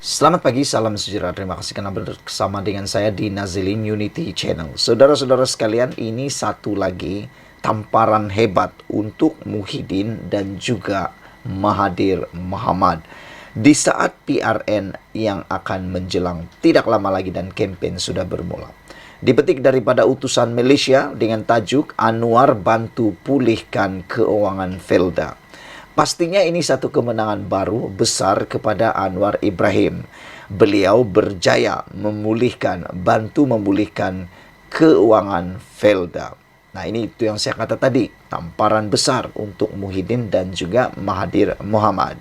Selamat pagi, salam sejahtera. Terima kasih karena bersama dengan saya di Nazilin Unity Channel. Saudara-saudara sekalian, ini satu lagi tamparan hebat untuk Muhyiddin dan juga Mahathir Mohamad. Di saat PRN yang akan menjelang tidak lama lagi dan kempen sudah bermula. Dipetik daripada utusan Malaysia dengan tajuk Anwar bantu pulihkan keuangan Felda. Pastinya ini satu kemenangan baru besar kepada Anwar Ibrahim. Beliau berjaya bantu memulihkan keuangan Felda. Nah, ini itu yang saya kata tadi, tamparan besar untuk Muhyiddin dan juga Mahathir Mohamad.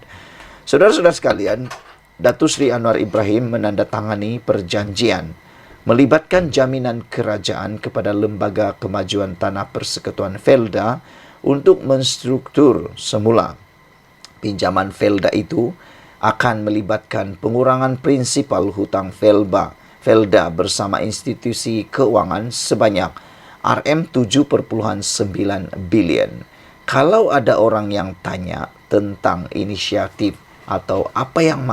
Saudara-saudara sekalian, Datuk Seri Anwar Ibrahim menandatangani perjanjian melibatkan jaminan kerajaan kepada Lembaga Kemajuan Tanah Persekutuan Felda untuk menstruktur semula. Pinjaman Felda itu akan melibatkan pengurangan prinsipal hutang Felda bersama institusi keuangan sebanyak RM7.9 bilion. Kalau ada orang yang tanya tentang inisiatif atau apa yang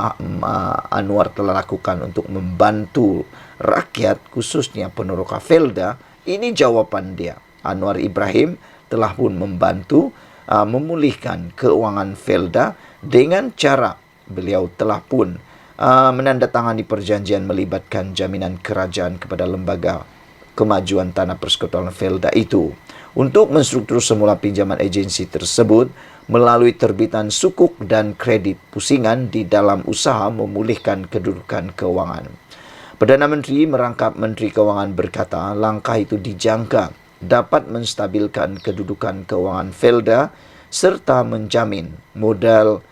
Anwar telah lakukan untuk membantu rakyat, khususnya peneroka Felda, ini jawaban dia. Anwar Ibrahim telah pun membantu memulihkan keuangan Felda dengan cara beliau telah pun menandatangani perjanjian melibatkan jaminan kerajaan kepada Lembaga Kemajuan Tanah Persekutuan Felda itu untuk menstruktur semula pinjaman agensi tersebut melalui terbitan sukuk dan kredit pusingan di dalam usaha memulihkan kedudukan keuangan. Perdana Menteri merangkap Menteri Keuangan berkata langkah itu dijangka dapat menstabilkan kedudukan keuangan Felda serta menjamin model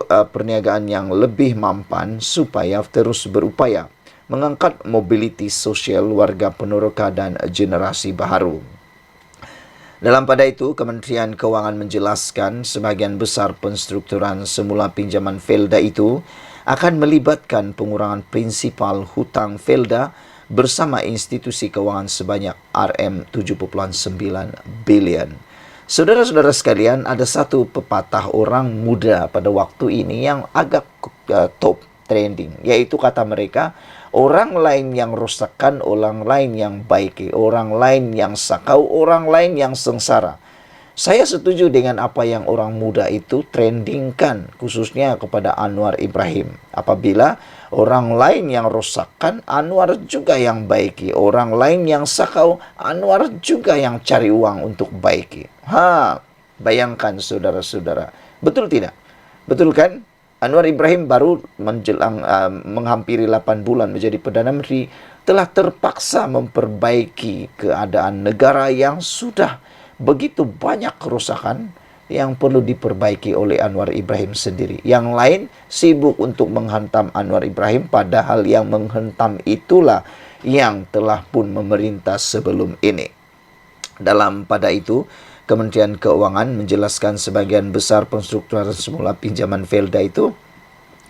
perniagaan yang lebih mampan supaya terus berupaya mengangkat mobiliti sosial warga peneroka dan generasi baru. Dalam pada itu, Kementerian Keuangan menjelaskan sebagian besar penstrukturan semula pinjaman Felda itu akan melibatkan pengurangan prinsipal hutang Felda bersama institusi keuangan sebanyak RM7.9 bilion. Saudara-saudara sekalian, ada satu pepatah orang muda pada waktu ini yang agak top trending, yaitu kata mereka, orang lain yang rosakkan, orang lain yang baiki, orang lain yang sakau, orang lain yang sengsara. Saya setuju dengan apa yang orang muda itu trendingkan, khususnya kepada Anwar Ibrahim. Apabila orang lain yang rosakkan, Anwar juga yang baiki. Orang lain yang sakau, Anwar juga yang cari uang untuk baiki. Bayangkan saudara-saudara. Betul tidak? Betul kan? Anwar Ibrahim baru menjelang menghampiri 8 bulan menjadi Perdana Menteri telah terpaksa memperbaiki keadaan negara yang sudah begitu banyak kerusakan yang perlu diperbaiki oleh Anwar Ibrahim sendiri. Yang lain sibuk untuk menghantam Anwar Ibrahim, padahal yang menghantam itulah yang telah pun memerintah sebelum ini. Dalam pada itu, Kementerian Keuangan menjelaskan sebagian besar penstrukturan semula pinjaman Felda itu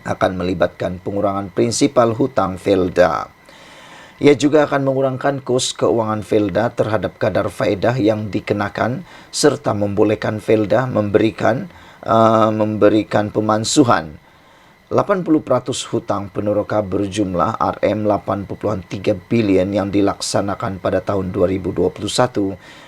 akan melibatkan pengurangan prinsipal hutang Felda. Ia juga akan mengurangkan kos keuangan Felda terhadap kadar faedah yang dikenakan serta membolehkan Felda memberikan pemansuhan 80% hutang peneroka berjumlah RM8.3 bilion yang dilaksanakan pada tahun 2021,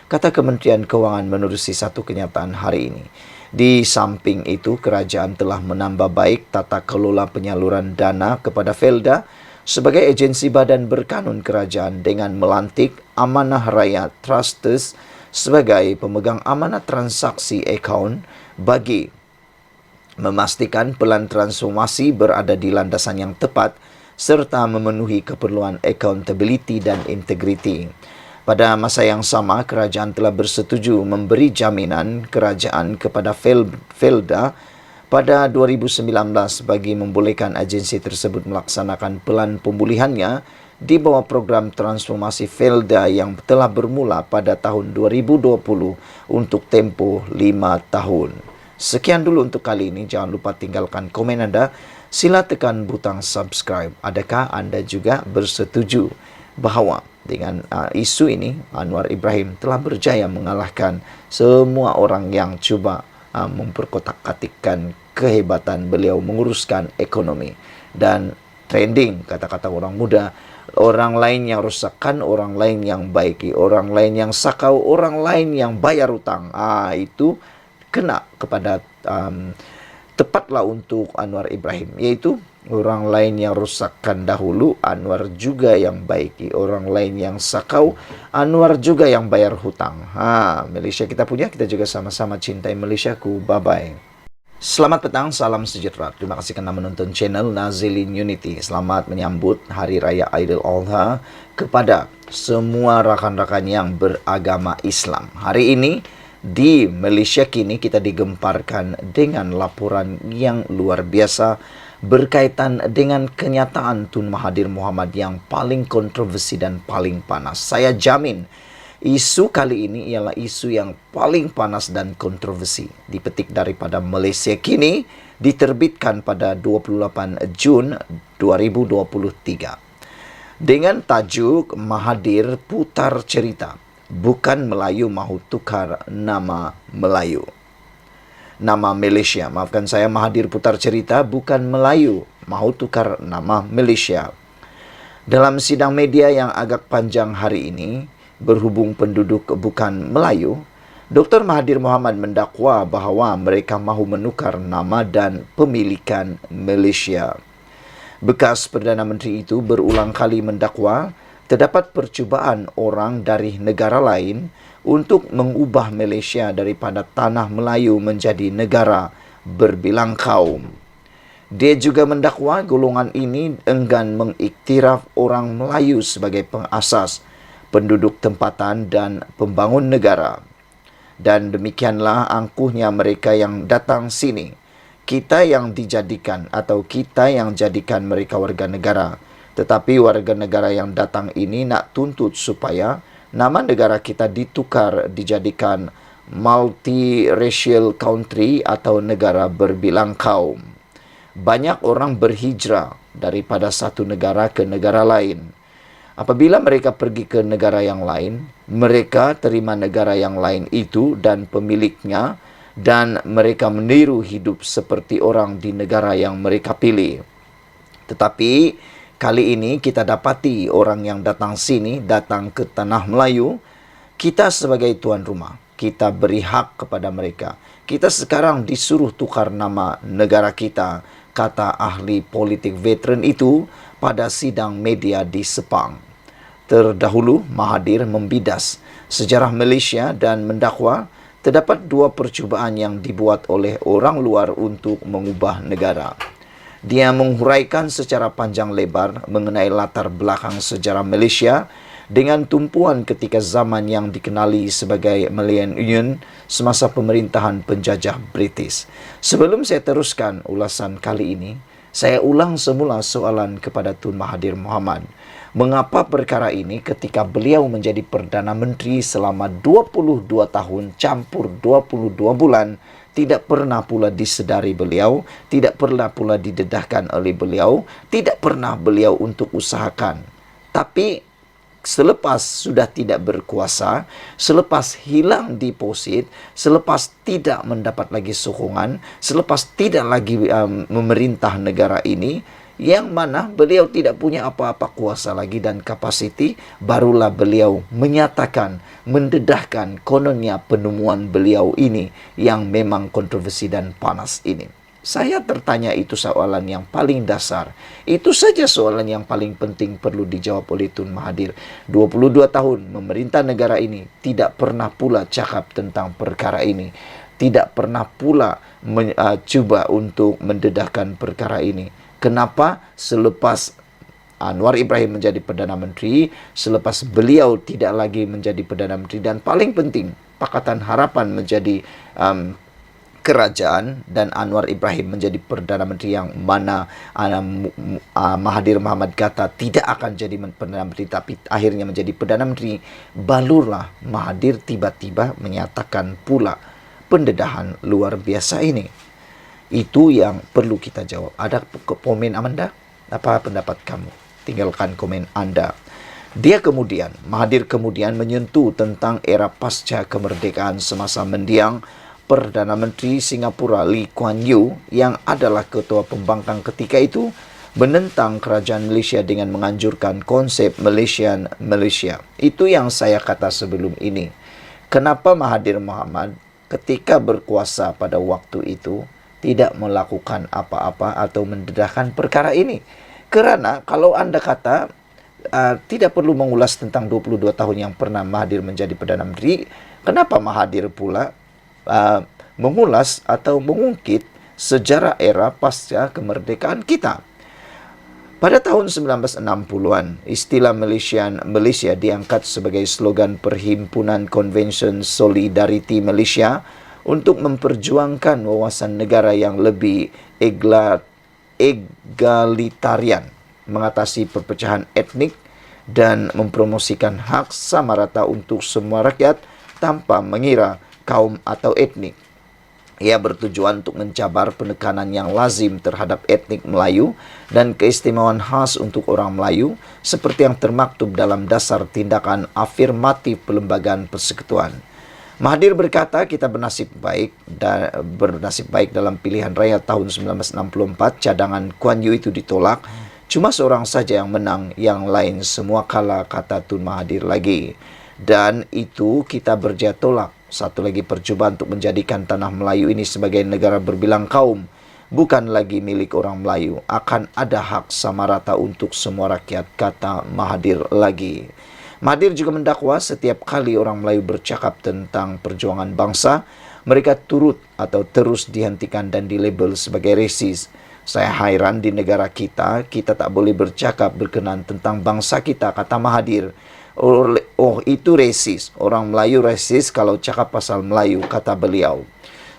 kata Kementerian Keuangan menerusi satu kenyataan hari ini. Di samping itu, kerajaan telah menambah baik tata kelola penyaluran dana kepada Felda sebagai agensi badan berkanun kerajaan dengan melantik Amanah Raya Trustees sebagai pemegang amanah transaksi akaun bagi memastikan pelan transformasi berada di landasan yang tepat serta memenuhi keperluan accountability dan integriti. Pada masa yang sama, kerajaan telah bersetuju memberi jaminan kerajaan kepada Felda pada 2019 bagi membolehkan agensi tersebut melaksanakan pelan pemulihannya di bawah program transformasi Felda yang telah bermula pada tahun 2020 untuk tempoh 5 tahun. Sekian dulu untuk kali ini. Jangan lupa tinggalkan komen Anda. Sila tekan butang subscribe. Adakah Anda juga bersetuju bahawa dengan isu ini Anwar Ibrahim telah berjaya mengalahkan semua orang yang cuba memperkotak-katikkan kehebatan beliau menguruskan ekonomi. Dan trending, kata-kata orang muda, orang lain yang rusakkan, orang lain yang baiki, orang lain yang sakau, orang lain yang bayar utang. Itu kena kepada tepatlah untuk Anwar Ibrahim, yaitu orang lain yang rusakkan dahulu, Anwar juga yang baiki. Orang lain yang sakau, Anwar juga yang bayar hutang. Malaysia kita punya, kita juga sama-sama cintai Malaysiaku. Bye-bye. Selamat petang, salam sejahtera. Terima kasih karena menonton channel Nazilin Unity. Selamat menyambut Hari Raya Aidil Adha kepada semua rakan-rakan yang beragama Islam. Hari ini di Malaysia kini kita digemparkan dengan laporan yang luar biasa berkaitan dengan kenyataan Tun Mahathir Mohamad yang paling kontroversi dan paling panas. Saya jamin isu kali ini ialah isu yang paling panas dan kontroversi. Dipetik daripada Malaysia Kini, diterbitkan pada 28 Jun 2023. Dengan tajuk Mahathir Putar Cerita, bukan Melayu mahu tukar nama Melayu. Nama Malaysia, maafkan saya, Mahathir Putar Cerita, bukan Melayu mahu tukar nama Malaysia. Dalam sidang media yang agak panjang hari ini, berhubung penduduk bukan Melayu, Dr. Mahathir Mohamad mendakwa bahawa mereka mahu menukar nama dan pemilikan Malaysia. Bekas Perdana Menteri itu berulang kali mendakwa terdapat percubaan orang dari negara lain untuk mengubah Malaysia daripada tanah Melayu menjadi negara berbilang kaum. Dia juga mendakwa golongan ini enggan mengiktiraf orang Melayu sebagai pengasas, penduduk tempatan dan pembangun negara. Dan demikianlah angkuhnya mereka yang datang sini. Kita yang dijadikan atau kita yang jadikan mereka warga negara. Tetapi warga negara yang datang ini nak tuntut supaya nama negara kita ditukar dijadikan multiracial country atau negara berbilang kaum. Banyak orang berhijrah daripada satu negara ke negara lain. Apabila mereka pergi ke negara yang lain, mereka terima negara yang lain itu dan pemiliknya, dan mereka meniru hidup seperti orang di negara yang mereka pilih. Tetapi kali ini kita dapati orang yang datang sini, datang ke tanah Melayu, kita sebagai tuan rumah, kita beri hak kepada mereka. Kita sekarang disuruh tukar nama negara kita, kata ahli politik veteran itu pada sidang media di Sepang. Terdahulu, Mahathir membidas sejarah Malaysia dan mendakwa terdapat dua percubaan yang dibuat oleh orang luar untuk mengubah negara. Dia menghuraikan secara panjang lebar mengenai latar belakang sejarah Malaysia dengan tumpuan ketika zaman yang dikenali sebagai Millennium semasa pemerintahan penjajah British. Sebelum saya teruskan ulasan kali ini, saya ulang semula soalan kepada Tun Mahathir Mohamad. Mengapa perkara ini ketika beliau menjadi Perdana Menteri selama 22 tahun campur 22 bulan, tidak pernah pula disedari beliau, tidak pernah pula didedahkan oleh beliau, tidak pernah beliau untuk usahakan. Tapi selepas sudah tidak berkuasa, selepas hilang deposit, selepas tidak mendapat lagi sokongan, selepas tidak lagi memerintah negara ini, yang mana beliau tidak punya apa-apa kuasa lagi dan kapasiti, barulah beliau menyatakan, mendedahkan kononnya penemuan beliau ini yang memang kontroversi dan panas ini. Saya tertanya itu soalan yang paling dasar. Itu saja soalan yang paling penting perlu dijawab oleh Tun Mahathir. 22 tahun memerintah negara ini, tidak pernah pula cakap tentang perkara ini. Tidak pernah pula cuba untuk mendedahkan perkara ini. Kenapa selepas Anwar Ibrahim menjadi Perdana Menteri, selepas beliau tidak lagi menjadi Perdana Menteri, dan paling penting, Pakatan Harapan menjadi kerajaan dan Anwar Ibrahim menjadi Perdana Menteri yang mana Mahathir Mohamad kata tidak akan jadi Perdana Menteri tapi akhirnya menjadi Perdana Menteri, barulah Mahathir tiba-tiba menyatakan pula pendedahan luar biasa ini. Itu yang perlu kita jawab. Ada komen Amanda? Apa pendapat kamu? Tinggalkan komen Anda. Mahathir kemudian menyentuh tentang era pasca kemerdekaan semasa mendiang Perdana Menteri Singapura Lee Kuan Yew yang adalah ketua pembangkang ketika itu menentang kerajaan Malaysia dengan menganjurkan konsep Malaysian Malaysia. Itu yang saya kata sebelum ini. Kenapa Mahathir Mohamad ketika berkuasa pada waktu itu tidak melakukan apa-apa atau mendedahkan perkara ini? Karena kalau Anda kata tidak perlu mengulas tentang 22 tahun yang pernah Mahathir menjadi Perdana Menteri, kenapa Mahathir pula mengulas atau mengungkit sejarah era pasca kemerdekaan kita? Pada tahun 1960-an, istilah Malaysia diangkat sebagai slogan Perhimpunan Konvensyen Solidariti Malaysia untuk memperjuangkan wawasan negara yang lebih egalitarian, mengatasi perpecahan etnik, dan mempromosikan hak sama rata untuk semua rakyat tanpa mengira kaum atau etnik. Ia bertujuan untuk mencabar penekanan yang lazim terhadap etnik Melayu dan keistimewaan khas untuk orang Melayu seperti yang termaktub dalam dasar tindakan afirmatif Perlembagaan Persekutuan. Mahathir berkata kita bernasib baik dalam pilihan raya tahun 1964, cadangan Kuan Yew itu ditolak. Cuma seorang saja yang menang, yang lain semua kalah, kata Tun Mahathir lagi. Dan itu kita berjaya tolak. Satu lagi percobaan untuk menjadikan tanah Melayu ini sebagai negara berbilang kaum, bukan lagi milik orang Melayu. Akan ada hak sama rata untuk semua rakyat, kata Mahathir lagi. Mahathir juga mendakwa setiap kali orang Melayu bercakap tentang perjuangan bangsa, mereka turut atau terus dihentikan dan dilabel sebagai resis. Saya hairan di negara kita tak boleh bercakap berkenaan tentang bangsa kita, kata Mahathir. Oh, itu resis. Orang Melayu resis kalau cakap pasal Melayu, kata beliau.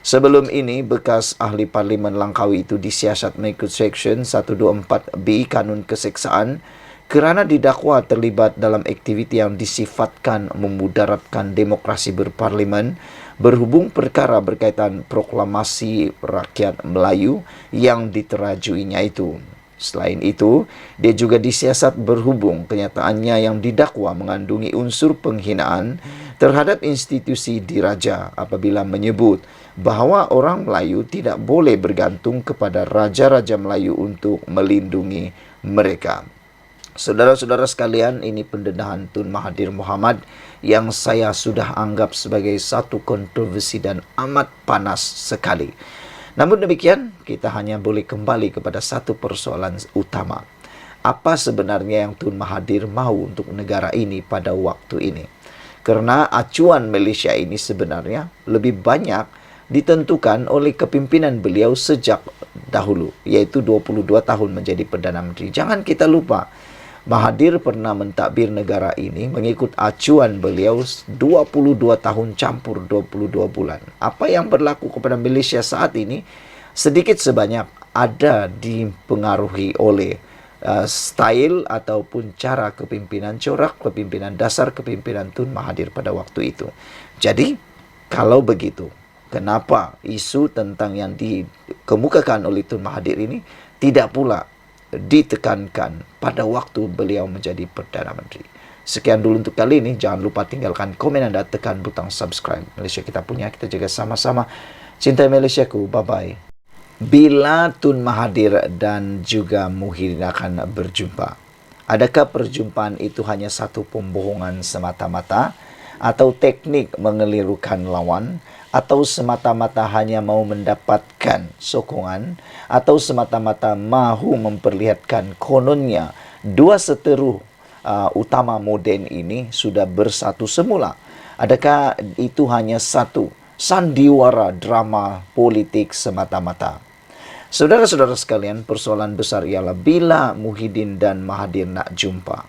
Sebelum ini, bekas ahli Parlimen Langkawi itu disiasat mengikut Seksyen 124B Kanun Keseksaan kerana didakwa terlibat dalam aktiviti yang disifatkan memudaratkan demokrasi berparlimen berhubung perkara berkaitan proklamasi rakyat Melayu yang diterajuinya itu. Selain itu, dia juga disiasat berhubung kenyataannya yang didakwa mengandungi unsur penghinaan terhadap institusi diraja apabila menyebut bahawa orang Melayu tidak boleh bergantung kepada raja-raja Melayu untuk melindungi mereka. Saudara-saudara sekalian, ini pendedahan Tun Mahathir Mohamad yang saya sudah anggap sebagai satu kontroversi dan amat panas sekali. Namun demikian, kita hanya boleh kembali kepada satu persoalan utama. Apa sebenarnya yang Tun Mahathir mahu untuk negara ini pada waktu ini? Karena acuan Malaysia ini sebenarnya lebih banyak ditentukan oleh kepimpinan beliau sejak dahulu, yaitu 22 tahun menjadi Perdana Menteri. Jangan kita lupa, Mahathir pernah mentadbir negara ini mengikut acuan beliau 22 tahun campur 22 bulan. Apa yang berlaku kepada Malaysia saat ini sedikit sebanyak ada dipengaruhi oleh style ataupun cara kepimpinan, corak kepimpinan, dasar kepimpinan Tun Mahathir pada waktu itu. Jadi, kalau begitu, kenapa isu tentang yang dikemukakan oleh Tun Mahathir ini tidak pula ditekankan pada waktu beliau menjadi Perdana Menteri? Sekian dulu untuk kali ini. Jangan lupa tinggalkan komen Anda, tekan butang subscribe. Malaysia kita punya, kita jaga sama-sama. Cintai Malaysiaku. Bye-bye. Bila Tun Mahathir dan juga Muhyiddin akan berjumpa, adakah perjumpaan itu hanya satu pembohongan semata-mata, atau teknik mengelirukan lawan, atau semata-mata hanya mau mendapatkan sokongan, atau semata-mata mahu memperlihatkan kononnya dua seteru utama moden ini sudah bersatu semula? Adakah itu hanya satu sandiwara drama politik semata-mata? Saudara-saudara sekalian, persoalan besar ialah bila Muhyiddin dan Mahathir nak jumpa.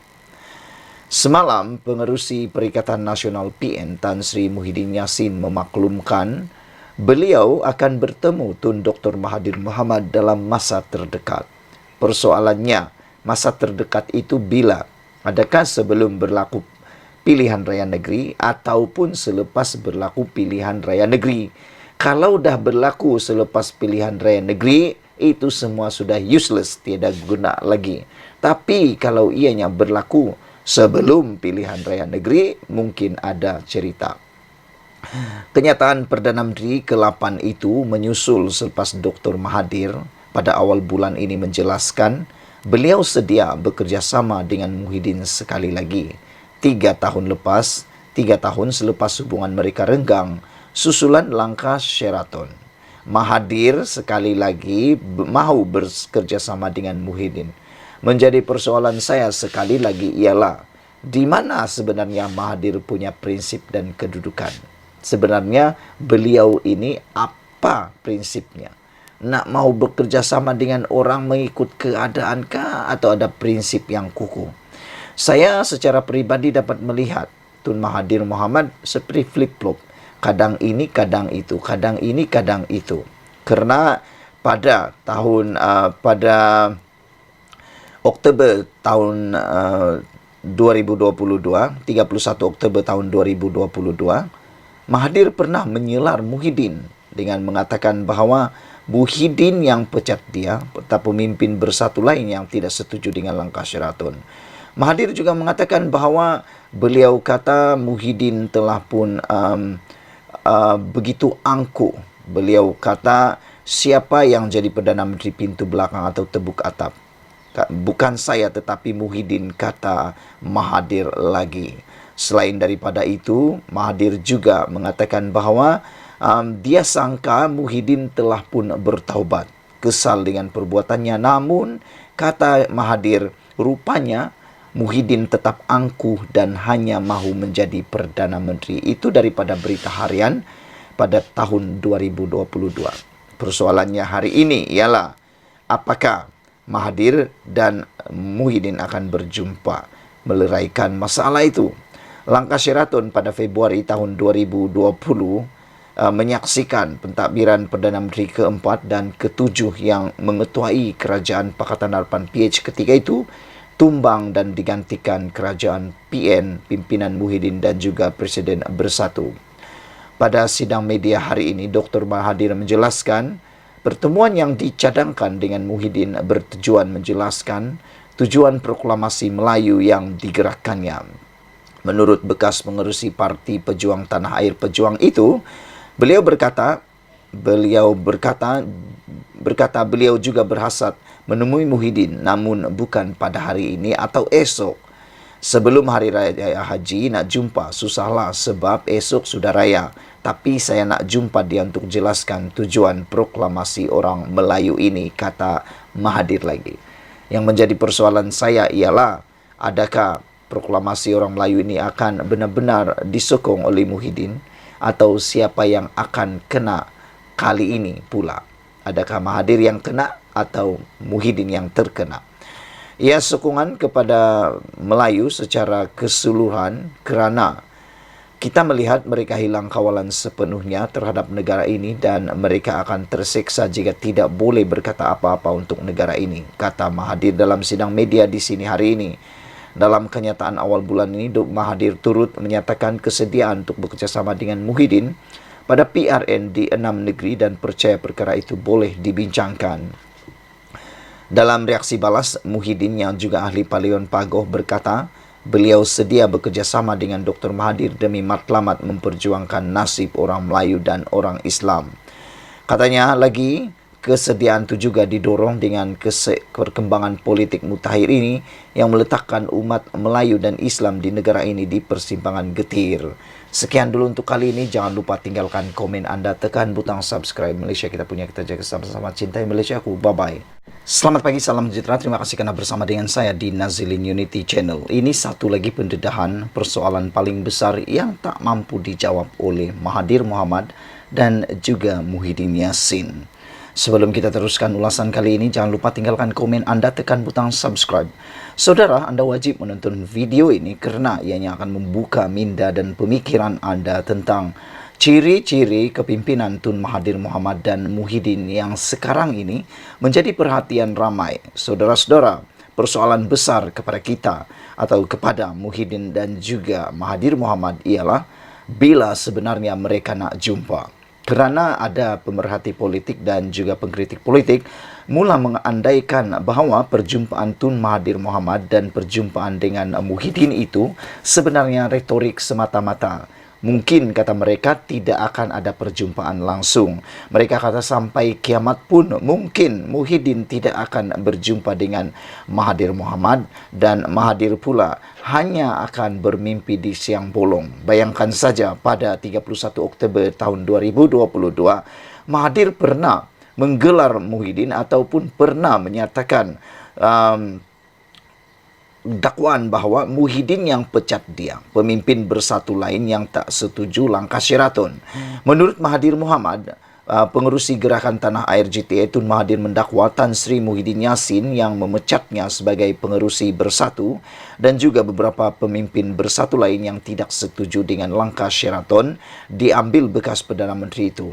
Semalam, pengerusi Perikatan Nasional PN Tan Sri Muhyiddin Yassin memaklumkan beliau akan bertemu Tun Dr. Mahathir Mohamad dalam masa terdekat. Persoalannya, masa terdekat itu bila? Adakah sebelum berlaku pilihan raya negeri ataupun selepas berlaku pilihan raya negeri? Kalau dah berlaku selepas pilihan raya negeri, itu semua sudah useless, tiada guna lagi. Tapi kalau ianya berlaku sebelum pilihan raya negeri, mungkin ada cerita. Kenyataan Perdana Menteri ke-8 itu menyusul selepas Dr. Mahathir pada awal bulan ini menjelaskan beliau sedia bekerja sama dengan Muhyiddin sekali lagi. 3 tahun selepas hubungan mereka renggang, susulan langkah Sheraton. Mahathir sekali lagi mahu bekerja sama dengan Muhyiddin. Menjadi persoalan saya sekali lagi ialah di mana sebenarnya Mahathir punya prinsip dan kedudukan. Sebenarnya beliau ini apa prinsipnya? Nak mau bekerja sama dengan orang mengikut keadaankah atau ada prinsip yang kukuh? Saya secara pribadi dapat melihat Tun Mahathir Mohamad seperti flip-flop. Kadang ini, kadang itu. Kadang ini, kadang itu. Karena pada Oktober tahun 2022, 31 Oktober tahun 2022, Mahathir pernah menyelar Muhyiddin dengan mengatakan bahawa Muhyiddin yang pecat dia, serta pemimpin bersatu lain yang tidak setuju dengan langkah Sheraton. Mahathir juga mengatakan bahawa beliau kata Muhyiddin telah pun begitu angkuh. Beliau kata siapa yang jadi Perdana Menteri pintu belakang atau tebuk atap. Bukan saya tetapi Muhyiddin, kata Mahathir lagi. Selain daripada itu, Mahathir juga mengatakan bahawa dia sangka Muhyiddin telah pun bertaubat, kesal dengan perbuatannya. Namun, kata Mahathir, rupanya Muhyiddin tetap angkuh dan hanya mahu menjadi Perdana Menteri. Itu daripada Berita Harian pada tahun 2022. Persoalannya hari ini ialah apakah Mahathir dan Muhyiddin akan berjumpa meleraikan masalah itu. Langkah Sheraton pada Februari tahun 2020 menyaksikan pentadbiran Perdana Menteri keempat dan ketujuh yang mengetuai Kerajaan Pakatan Harapan PH ketika itu tumbang dan digantikan Kerajaan PN, pimpinan Muhyiddin dan juga Presiden Bersatu. Pada sidang media hari ini, Dr. Mahathir menjelaskan pertemuan yang dicadangkan dengan Muhyiddin bertujuan menjelaskan tujuan proklamasi Melayu yang digerakkannya. Menurut bekas pengerusi Parti Pejuang Tanah Air Pejuang itu, beliau berkata beliau juga berhasrat menemui Muhyiddin, namun bukan pada hari ini atau esok. Sebelum Hari Raya Haji nak jumpa, susahlah sebab esok sudah raya. Tapi saya nak jumpa dia untuk jelaskan tujuan proklamasi orang Melayu ini, kata Mahathir lagi. Yang menjadi persoalan saya ialah, adakah proklamasi orang Melayu ini akan benar-benar disokong oleh Muhyiddin atau siapa yang akan kena kali ini pula? Adakah Mahathir yang kena atau Muhyiddin yang terkena? Ia sokongan kepada Melayu secara keseluruhan kerana kita melihat mereka hilang kawalan sepenuhnya terhadap negara ini dan mereka akan terseksa jika tidak boleh berkata apa-apa untuk negara ini, kata Mahathir dalam sidang media di sini hari ini. Dalam kenyataan awal bulan ini, Dr. Mahathir turut menyatakan kesediaan untuk bekerjasama dengan Muhyiddin pada PRN di 6 negeri dan percaya perkara itu boleh dibincangkan. Dalam reaksi balas, Muhyiddin yang juga ahli Paleon Pagoh berkata, beliau sedia bekerjasama dengan Dr. Mahathir demi matlamat memperjuangkan nasib orang Melayu dan orang Islam. Katanya lagi, kesediaan itu juga didorong dengan perkembangan politik mutakhir ini yang meletakkan umat Melayu dan Islam di negara ini di persimpangan getir. Sekian dulu untuk kali ini. Jangan lupa tinggalkan komen Anda, tekan butang subscribe. Malaysia kita punya, kita jaga sama-sama. Cintai Malaysia aku. Bye-bye. Selamat pagi, salam sejahtera. Terima kasih karena bersama dengan saya di Nazilin Unity Channel. Ini satu lagi pendedahan persoalan paling besar yang tak mampu dijawab oleh Mahathir Mohamad dan juga Muhyiddin Yassin. Sebelum kita teruskan ulasan kali ini, jangan lupa tinggalkan komen Anda, tekan butang subscribe. Saudara, Anda wajib menonton video ini kerana ianya akan membuka minda dan pemikiran Anda tentang ciri-ciri kepimpinan Tun Mahathir Mohamad dan Muhyiddin yang sekarang ini menjadi perhatian ramai. Saudara-saudara, persoalan besar kepada kita atau kepada Muhyiddin dan juga Mahathir Mohamad ialah bila sebenarnya mereka nak jumpa. Kerana ada pemerhati politik dan juga pengkritik politik mula mengandaikan bahawa perjumpaan Tun Mahathir Mohamad dan perjumpaan dengan Muhyiddin itu sebenarnya retorik semata-mata. Mungkin, kata mereka, tidak akan ada perjumpaan langsung. Mereka kata sampai kiamat pun mungkin Muhyiddin tidak akan berjumpa dengan Mahathir Mohamad, dan Mahathir pula hanya akan bermimpi di siang bolong. Bayangkan saja, pada 31 Oktober tahun 2022, Mahathir pernah menggelar Muhyiddin ataupun pernah menyatakan dakwaan bahawa Muhyiddin yang pecat dia, pemimpin bersatu lain yang tak setuju langkah Sheraton. Menurut Mahathir Mohamad, pengerusi Gerakan Tanah Air GTA Tun Mahathir mendakwa Tan Sri Muhyiddin Yassin yang memecatnya sebagai pengerusi bersatu dan juga beberapa pemimpin bersatu lain yang tidak setuju dengan langkah Sheraton diambil bekas Perdana Menteri itu.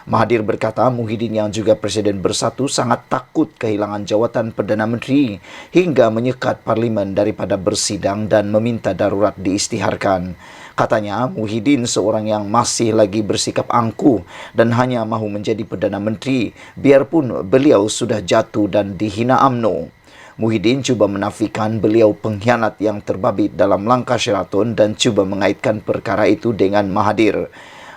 Mahathir berkata Muhyiddin yang juga Presiden Bersatu sangat takut kehilangan jawatan Perdana Menteri hingga menyekat Parlimen daripada bersidang dan meminta darurat diisytiharkan. Katanya Muhyiddin seorang yang masih lagi bersikap angkuh dan hanya mahu menjadi Perdana Menteri biarpun beliau sudah jatuh dan dihina UMNO. Muhyiddin cuba menafikan beliau pengkhianat yang terbabit dalam langkah Sheraton dan cuba mengaitkan perkara itu dengan Mahathir.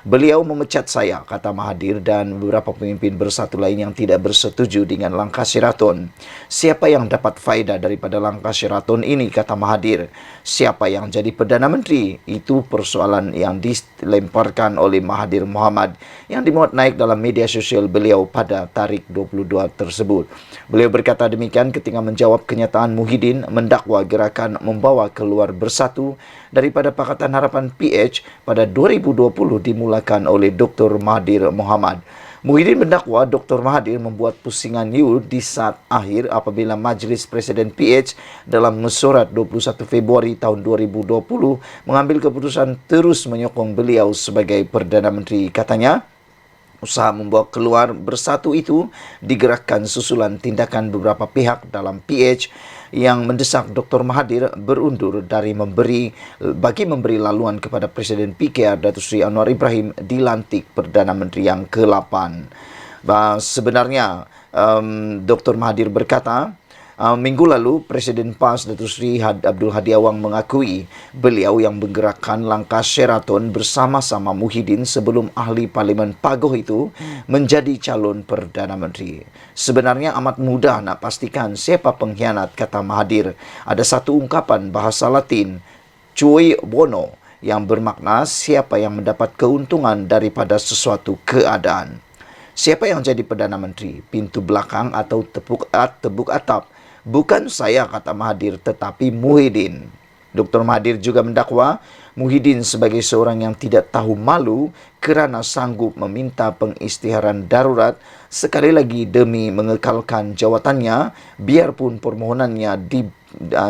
Beliau memecat saya, kata Mahathir, dan beberapa pemimpin bersatu lain yang tidak bersetuju dengan langkah Sheraton. Siapa yang dapat faedah daripada langkah Sheraton ini, kata Mahathir? Siapa yang jadi Perdana Menteri? Itu persoalan yang dilemparkan oleh Mahathir Mohamad yang dimuat naik dalam media sosial beliau pada tarikh 22 tersebut. Beliau berkata demikian ketika menjawab kenyataan Muhyiddin mendakwa gerakan membawa keluar bersatu daripada Pakatan Harapan PH pada 2020 dimulakan oleh Dr. Mahathir Mohamad. Muhyiddin mendakwa Dr. Mahathir membuat pusingan di saat akhir apabila Majlis Presiden PH dalam mesyuarat 21 Februari tahun 2020 mengambil keputusan terus menyokong beliau sebagai Perdana Menteri. Katanya, usaha membawa keluar bersatu itu digerakkan susulan tindakan beberapa pihak dalam PH yang mendesak Dr. Mahathir berundur dari memberi laluan kepada Presiden PKR Datuk Seri Anwar Ibrahim dilantik Perdana Menteri yang ke-8. Sebenarnya Dr. Mahathir berkata, minggu lalu, Presiden PAS Datuk Seri Abdul Hadi Awang mengakui beliau yang menggerakkan langkah Sheraton bersama-sama Muhyiddin sebelum ahli Parlimen Pagoh itu menjadi calon Perdana Menteri. Sebenarnya amat mudah nak pastikan siapa pengkhianat, kata Mahathir. Ada satu ungkapan bahasa Latin, cui bono, yang bermakna siapa yang mendapat keuntungan daripada sesuatu keadaan. Siapa yang jadi Perdana Menteri? Pintu belakang atau tepuk atap? Bukan saya, kata Mahathir, tetapi Muhyiddin. Dr. Mahathir juga mendakwa Muhyiddin sebagai seorang yang tidak tahu malu kerana sanggup meminta pengisytiharan darurat sekali lagi demi mengekalkan jawatannya biarpun permohonannya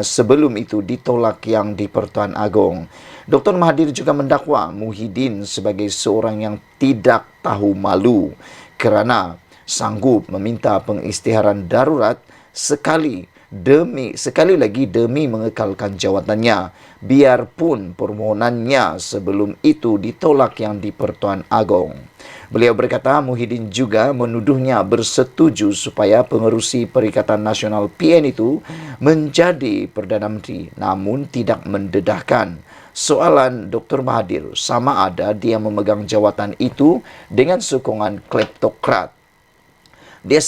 sebelum itu ditolak yang di-Pertuan Agong. Dr. Mahathir juga mendakwa Muhyiddin sebagai seorang yang tidak tahu malu kerana sanggup meminta pengisytiharan darurat sekali lagi demi mengekalkan jawatannya biarpun permohonannya sebelum itu ditolak yang di-Pertuan Agong. Beliau berkata Muhyiddin juga menuduhnya bersetuju supaya pengerusi Perikatan Nasional PN itu menjadi Perdana Menteri namun tidak mendedahkan. Soalan Dr. Mahathir, sama ada dia memegang jawatan itu dengan sokongan kleptokrat. Dia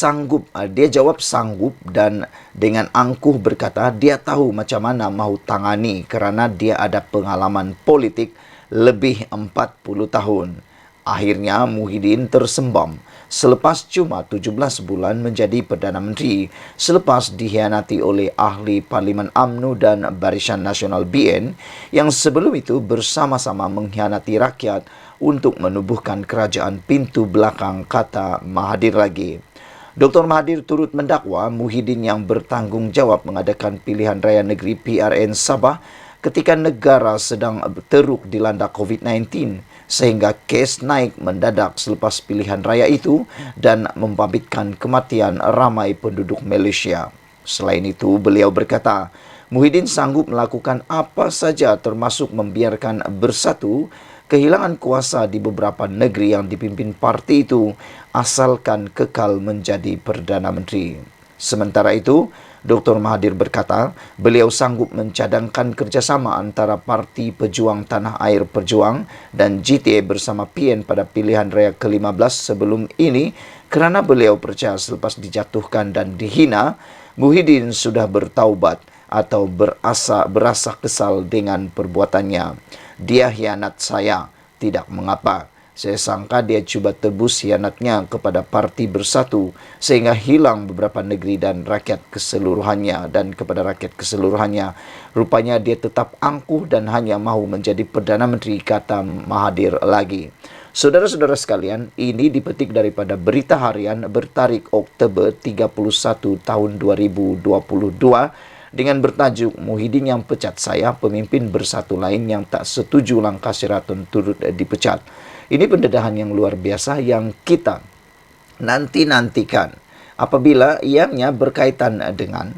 jawab sanggup dan dengan angkuh berkata dia tahu macam mana mahu tangani kerana dia ada pengalaman politik lebih 40 tahun. Akhirnya Muhyiddin tersembam selepas cuma 17 bulan menjadi Perdana Menteri selepas dikhianati oleh ahli Parlimen UMNO dan Barisan Nasional BN yang sebelum itu bersama-sama mengkhianati rakyat untuk menubuhkan kerajaan pintu belakang, kata Mahathir lagi. Dr. Mahathir turut mendakwa Muhyiddin yang bertanggungjawab mengadakan pilihan raya negeri PRN Sabah ketika negara sedang teruk dilanda COVID-19 sehingga kes naik mendadak selepas pilihan raya itu dan membabitkan kematian ramai penduduk Malaysia. Selain itu, beliau berkata, Muhyiddin sanggup melakukan apa saja termasuk membiarkan bersatu kehilangan kuasa di beberapa negeri yang dipimpin parti itu asalkan kekal menjadi Perdana Menteri. Sementara itu, Dr. Mahathir berkata, beliau sanggup mencadangkan kerjasama antara Parti Pejuang Tanah Air Perjuang dan GTA bersama PN pada pilihan raya ke-15 sebelum ini kerana beliau percaya selepas dijatuhkan dan dihina, Muhyiddin sudah bertaubat atau berasa kesal dengan perbuatannya. Dia hianat saya, tidak mengapa. Saya sangka dia cuba tebus hianatnya kepada Parti Bersatu sehingga hilang beberapa negeri dan rakyat keseluruhannya. Dan kepada rakyat keseluruhannya, rupanya dia tetap angkuh dan hanya mahu menjadi Perdana Menteri, kata Mahathir lagi. Saudara-saudara sekalian, ini dipetik daripada Berita Harian bertarikh Oktober 31 tahun 2022 dengan bertajuk Muhyiddin yang pecat saya, pemimpin Bersatu lain yang tak setuju langkah Sheraton turut dipecat. Ini pendedahan yang luar biasa yang kita nantikan apabila ianya berkaitan dengan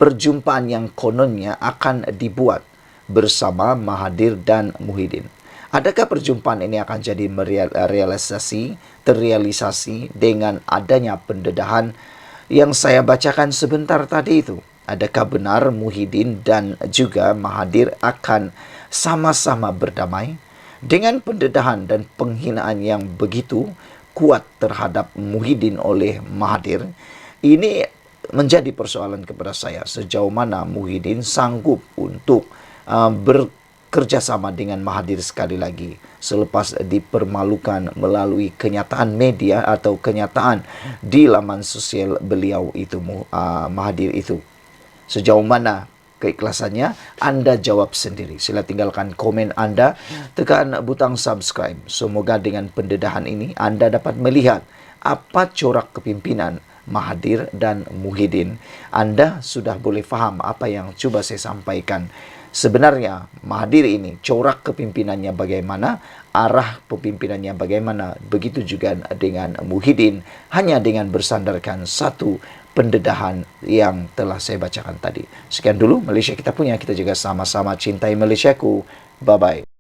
perjumpaan yang kononnya akan dibuat bersama Mahathir dan Muhyiddin. Adakah perjumpaan ini akan jadi terrealisasi dengan adanya pendedahan yang saya bacakan sebentar tadi itu? Adakah benar Muhyiddin dan juga Mahathir akan sama-sama berdamai? Dengan pendedahan dan penghinaan yang begitu kuat terhadap Muhyiddin oleh Mahathir, ini menjadi persoalan kepada saya. Sejauh mana Muhyiddin sanggup untuk bekerjasama dengan Mahathir sekali lagi selepas dipermalukan melalui kenyataan media atau kenyataan di laman sosial beliau itu, Mahathir itu. Sejauh mana keikhlasannya, Anda jawab sendiri. Sila tinggalkan komen Anda, tekan butang subscribe. Semoga dengan pendedahan ini Anda dapat melihat apa corak kepimpinan Mahathir dan Muhyiddin. Anda sudah boleh faham apa yang coba saya sampaikan. Sebenarnya Mahathir ini corak kepimpinannya bagaimana, arah pemimpinannya bagaimana, begitu juga dengan Muhyiddin, hanya dengan bersandarkan satu pendedahan yang telah saya bacakan tadi. Sekian dulu Malaysia kita punya, kita juga sama-sama cintai Malaysiaku. Bye-bye.